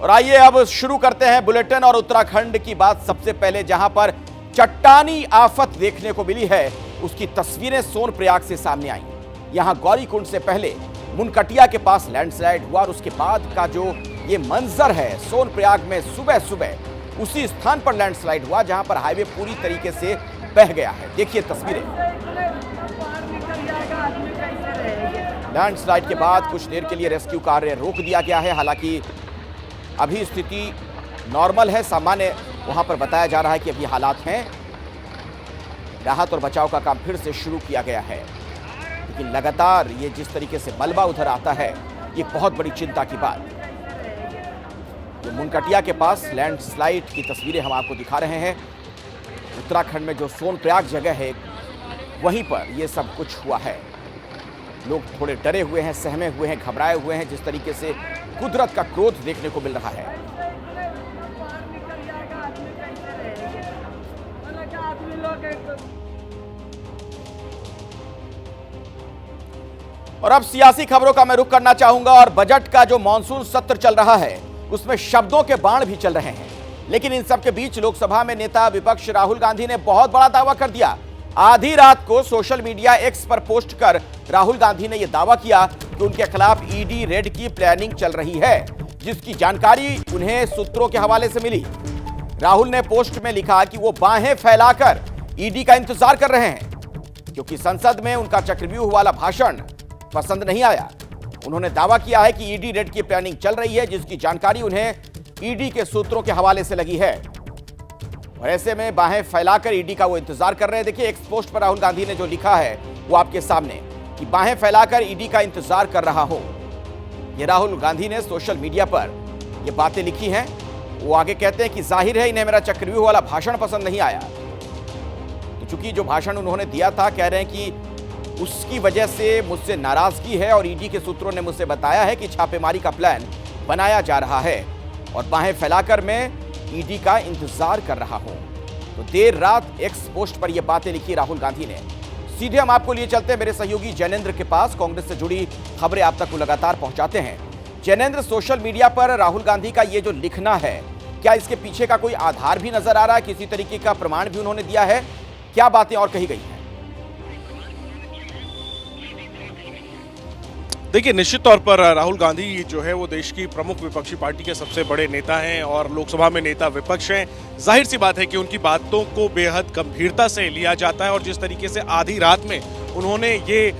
और आइए अब शुरू करते हैं बुलेटिन और उत्तराखंड की बात। सबसे पहले जहां पर चट्टानी आफत देखने को मिली है उसकी तस्वीरें सोनप्रयाग से सामने आई। यहां गौरीकुंड से पहले मुनकटिया के पास लैंडस्लाइड हुआ और उसके बाद का जो ये मंजर है सोनप्रयाग में सुबह सुबह उसी स्थान पर लैंडस्लाइड हुआ जहां पर हाईवे पूरी तरीके से बह गया है। देखिए तस्वीरें। लैंडस्लाइड के बाद कुछ देर के लिए रेस्क्यू कार्य रोक दिया गया है। हालांकि अभी स्थिति नॉर्मल है, सामान्य वहां पर बताया जा रहा है कि अभी हालात हैं। राहत और बचाव का काम फिर से शुरू किया गया है, लेकिन लगातार ये जिस तरीके से मलबा उधर आता है ये बहुत बड़ी चिंता की बात। ये मुनकटिया के पास लैंडस्लाइड की तस्वीरें हम आपको दिखा रहे हैं। उत्तराखंड में जो सोनप्रयाग जगह है वहीं पर ये सब कुछ हुआ है। लोग थोड़े डरे हुए हैं, सहमे हुए हैं, घबराए हुए हैं। जिस तरीके से कुदरत का क्रोध देखने को मिल रहा है। और अब सियासी खबरों का मैं रुख करना चाहूंगा। और बजट का जो मॉनसून सत्र चल रहा है उसमें शब्दों के बाण भी चल रहे हैं, लेकिन इन सब के बीच लोकसभा में नेता विपक्ष राहुल गांधी ने बहुत बड़ा दावा कर दिया। आधी रात को सोशल मीडिया एक्स पर पोस्ट कर राहुल गांधी ने यह दावा किया कि उनके खिलाफ ईडी रेड की प्लानिंग चल रही है, जिसकी जानकारी उन्हें सूत्रों के हवाले से मिली। राहुल ने पोस्ट में लिखा कि वो बाहें फैलाकर ईडी का इंतजार कर रहे हैं, क्योंकि संसद में उनका चक्रव्यूह वाला भाषण पसंद नहीं आया। उन्होंने दावा किया है कि ईडी रेड की प्लानिंग चल रही है, जिसकी जानकारी उन्हें ईडी के सूत्रों के हवाले से लगी है और ऐसे में बाहें फैलाकर ईडी का वो इंतजार कर रहे हैं। देखिए एक्स पोस्ट पर राहुल गांधी ने जो लिखा है वो आपके सामने कि बाहें फैलाकर ईडी का इंतजार कर रहा हूं। ये राहुल गांधी ने सोशल मीडिया पर ये बातें लिखी हैं। वो आगे कहते हैं कि जाहिर है इन्हें मेरा चक्रव्यूह वाला भाषण पसंद नहीं आया। तो चूंकि जो भाषण उन्होंने दिया था, कह रहे हैं कि उसकी वजह से मुझसे नाराजगी है और ईडी के सूत्रों ने मुझसे बताया है कि छापेमारी का प्लान बनाया जा रहा है और बाहें फैलाकर मैं ईडी का इंतजार कर रहा हूं। तो देर रात एक्स पोस्ट पर यह बातें लिखी राहुल गांधी ने। सीधे हम आपको लिए चलते हैं मेरे सहयोगी जैनेंद्र के पास। कांग्रेस से जुड़ी खबरें आप तक लगातार पहुंचाते हैं। जैनेंद्र, सोशल मीडिया पर राहुल गांधी का ये जो लिखना है, क्या इसके पीछे का कोई आधार भी नजर आ रहा है? किसी तरीके का प्रमाण भी उन्होंने दिया है? क्या बातें और कही गई हैं? देखिए, निश्चित तौर पर राहुल गांधी जो है वो देश की प्रमुख विपक्षी पार्टी के सबसे बड़े नेता हैं और लोकसभा में नेता विपक्ष हैं। जाहिर सी बात है कि उनकी बातों को बेहद गंभीरता से लिया जाता है और जिस तरीके से आधी रात में उन्होंने ये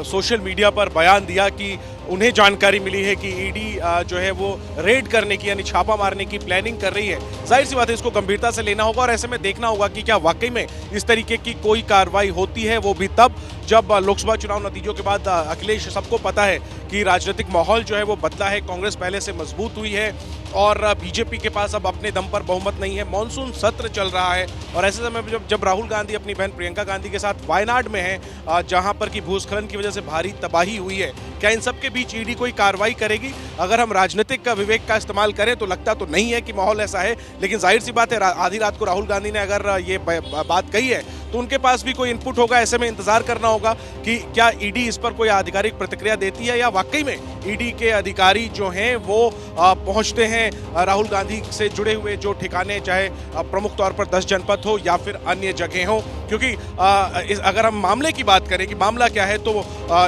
सोशल मीडिया पर बयान दिया कि उन्हें जानकारी मिली है कि ईडी जो है वो रेड करने की यानी छापा मारने की प्लानिंग कर रही है, जाहिर सी बात है इसको गंभीरता से लेना होगा और ऐसे में देखना होगा कि क्या वाकई में इस तरीके की कोई कार्रवाई होती है, वो भी तब जब लोकसभा चुनाव नतीजों के बाद अखिलेश सबको पता है कि राजनीतिक माहौल जो है वो बदला है, कांग्रेस पहले से मजबूत हुई है और बीजेपी के पास अब अपने दम पर बहुमत नहीं है। मॉनसून सत्र चल रहा है और ऐसे समय में जब राहुल गांधी अपनी बहन प्रियंका गांधी के साथ वायनाड में है, जहां पर की भूस्खलन की वजह से भारी तबाही हुई है, क्या इन सब के बीच ईडी कोई कार्रवाई करेगी? अगर हम राजनीतिक विवेक का इस्तेमाल करें तो लगता तो नहीं है कि माहौल ऐसा है, लेकिन जाहिर सी बात है आधी रात को राहुल गांधी ने अगर ये बात कही है तो उनके पास भी कोई इनपुट होगा। ऐसे में इंतजार करना होगा कि क्या ईडी इस पर कोई आधिकारिक प्रतिक्रिया देती है या वाकई में ईडी के अधिकारी जो हैं वो पहुंचते हैं राहुल गांधी से जुड़े हुए जो ठिकाने, चाहे प्रमुख तौर पर 10 जनपद हो या फिर अन्य जगह हो। क्योंकि अगर हम मामले की बात करें कि मामला क्या है, तो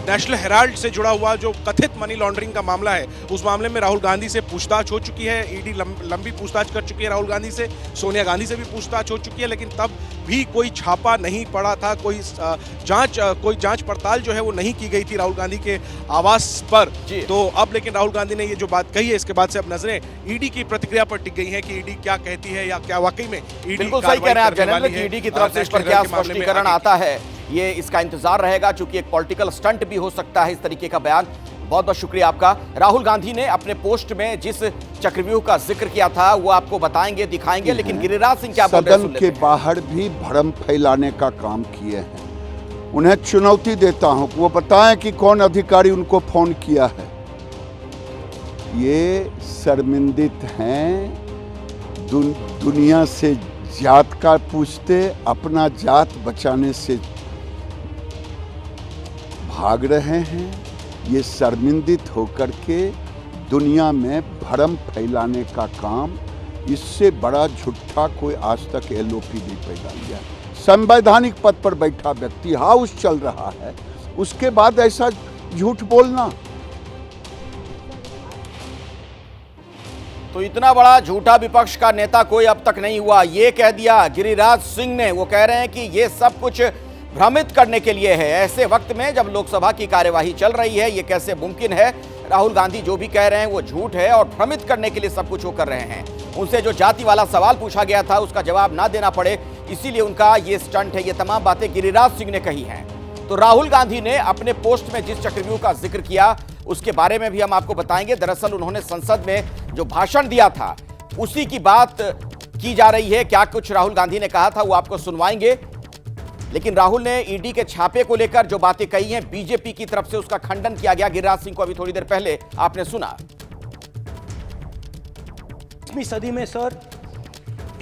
नेशनल हेराल्ड से जुड़ा हुआ जो कथित मनी लॉन्ड्रिंग का मामला है, उस मामले में राहुल गांधी से पूछताछ हो चुकी है। ईडी लंबी पूछताछ कर चुकी है राहुल गांधी से, सोनिया गांधी से भी पूछताछ हो चुकी है, लेकिन तब भी कोई छापा नहीं पड़ा था, कोई जांच पड़ताल जो है वो नहीं की गई थी राहुल गांधी के आवास पर। तो अब लेकिन राहुल गांधी ने ये जो बात कही है, इसके बाद से अब नजरें ईडी की प्रतिक्रिया पर टिक गई हैं कि ईडी क्या कहती है या क्या वाकई में ईडी बिल्कुल सही कह रहे हैं आप जैनेंद्र कि ईडी की तरफ से इस पर क्या स्पष्टीकरण आता है, ये इसका इंतजार रहेगा, चूंकि एक पॉलिटिकल स्टंट भी हो सकता है इस तरीके का बयान। बहुत बहुत शुक्रिया आपका। राहुल गांधी ने अपने पोस्ट में जिस चक्रव्यूह का जिक्र किया था वो आपको बताएंगे, दिखाएंगे, लेकिन गिरिराज सिंह क्या बोल रहे हैं? सदन के बाहर भी भ्रम फैलाने का काम किए हैं। उन्हें चुनौती देता हूं कि वो बताएं कि कौन अधिकारी उनको फोन किया है। ये शर्मिंदित हैं, दुनिया से जात का पूछते, अपना जात बचाने से भाग रहे हैं। ये शर्मिंदित होकर के दुनिया में भ्रम फैलाने का काम, इससे बड़ा झूठा कोई आज तक एलओपी नहीं पैदा किया। संवैधानिक पद पर बैठा व्यक्ति, हाउस चल रहा है, उसके बाद ऐसा झूठ बोलना। तो इतना बड़ा झूठा विपक्ष का नेता कोई अब तक नहीं हुआ, ये कह दिया गिरिराज सिंह ने। वो कह रहे हैं कि ये सब कुछ भ्रमित करने के लिए है। ऐसे वक्त में जब लोकसभा की कार्यवाही चल रही है, ये कैसे मुमकिन है? राहुल गांधी जो भी कह रहे हैं वो झूठ है और भ्रमित करने के लिए सब कुछ वो कर रहे हैं। उनसे जो जाति वाला सवाल पूछा गया था उसका जवाब ना देना पड़े, इसीलिए उनका ये स्टंट है। ये तमाम बातें गिरिराज सिंह ने कही हैं। तो राहुल गांधी ने अपने पोस्ट में जिस चक्रव्यूह का जिक्र किया उसके बारे में भी हम आपको बताएंगे। दरअसल उन्होंने संसद में जो भाषण दिया था उसी की बात की जा रही है। क्या कुछ राहुल गांधी ने कहा था वो आपको सुनवाएंगे। लेकिन राहुल ने ईडी के छापे को लेकर जो बातें कही हैं, बीजेपी की तरफ से उसका खंडन किया गया। गिरिराज सिंह को अभी थोड़ी देर पहले आपने सुना। 20वीं सदी में सर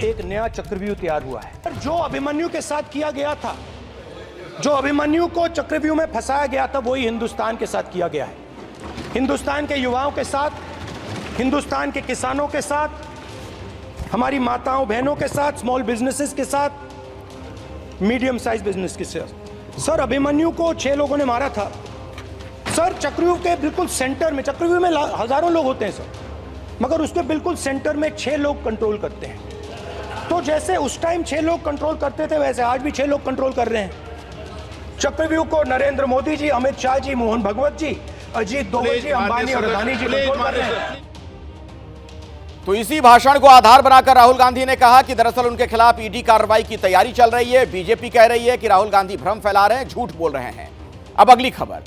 एक नया चक्रव्यूह तैयार हुआ है। जो अभिमन्यु के साथ किया गया था, जो अभिमन्यु को चक्रव्यूह में फंसाया गया था, वही हिंदुस्तान के साथ किया गया है। हिंदुस्तान के युवाओं के साथ, हिंदुस्तान के किसानों के साथ, हमारी माताओं बहनों के साथ, स्मॉल बिजनेसेस के साथ, मीडियम साइज बिजनेस के साथ। सर अभिमन्यु को 6 लोगों ने मारा था सर, चक्रव्यूह के बिल्कुल सेंटर में। चक्रव्यूह में हजारों लोग होते हैं सर, मगर उसके बिल्कुल सेंटर में 6 लोग कंट्रोल करते हैं। तो जैसे उस टाइम 6 लोग कंट्रोल करते थे, वैसे आज भी 6 लोग कंट्रोल कर रहे हैं। चक्रव्यूह को नरेंद्र मोदी जी, अमित शाह जी, मोहन भगवत जी, अजीत दोवल जी, अंबानी और अदानी जी कंट्रोल कर रहे हैं। तो इसी भाषण को आधार बनाकर राहुल गांधी ने कहा कि दरअसल उनके खिलाफ ईडी कार्रवाई की तैयारी चल रही है। बीजेपी कह रही है कि राहुल गांधी भ्रम फैला रहे हैं, झूठ बोल रहे हैं। अब अगली खबर,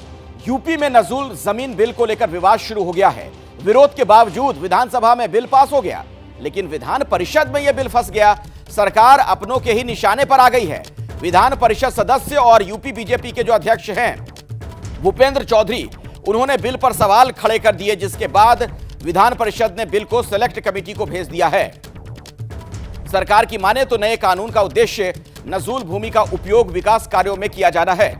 यूपी में नजूल जमीन बिल को लेकर विवाद शुरू हो गया है। विरोध के बावजूद विधानसभा में बिल पास हो गया, लेकिन विधान परिषद में यह बिल फंस गया। सरकार अपनों के ही निशाने पर आ गई है। विधान परिषद सदस्य और यूपी बीजेपी के जो अध्यक्ष हैं भूपेंद्र चौधरी, उन्होंने बिल पर सवाल खड़े कर दिए, जिसके बाद विधान परिषद ने बिल को सेलेक्ट कमेटी को भेज दिया है। सरकार की माने तो नए कानून का उद्देश्य नजूल भूमि का उपयोग विकास कार्यों में किया जाना है।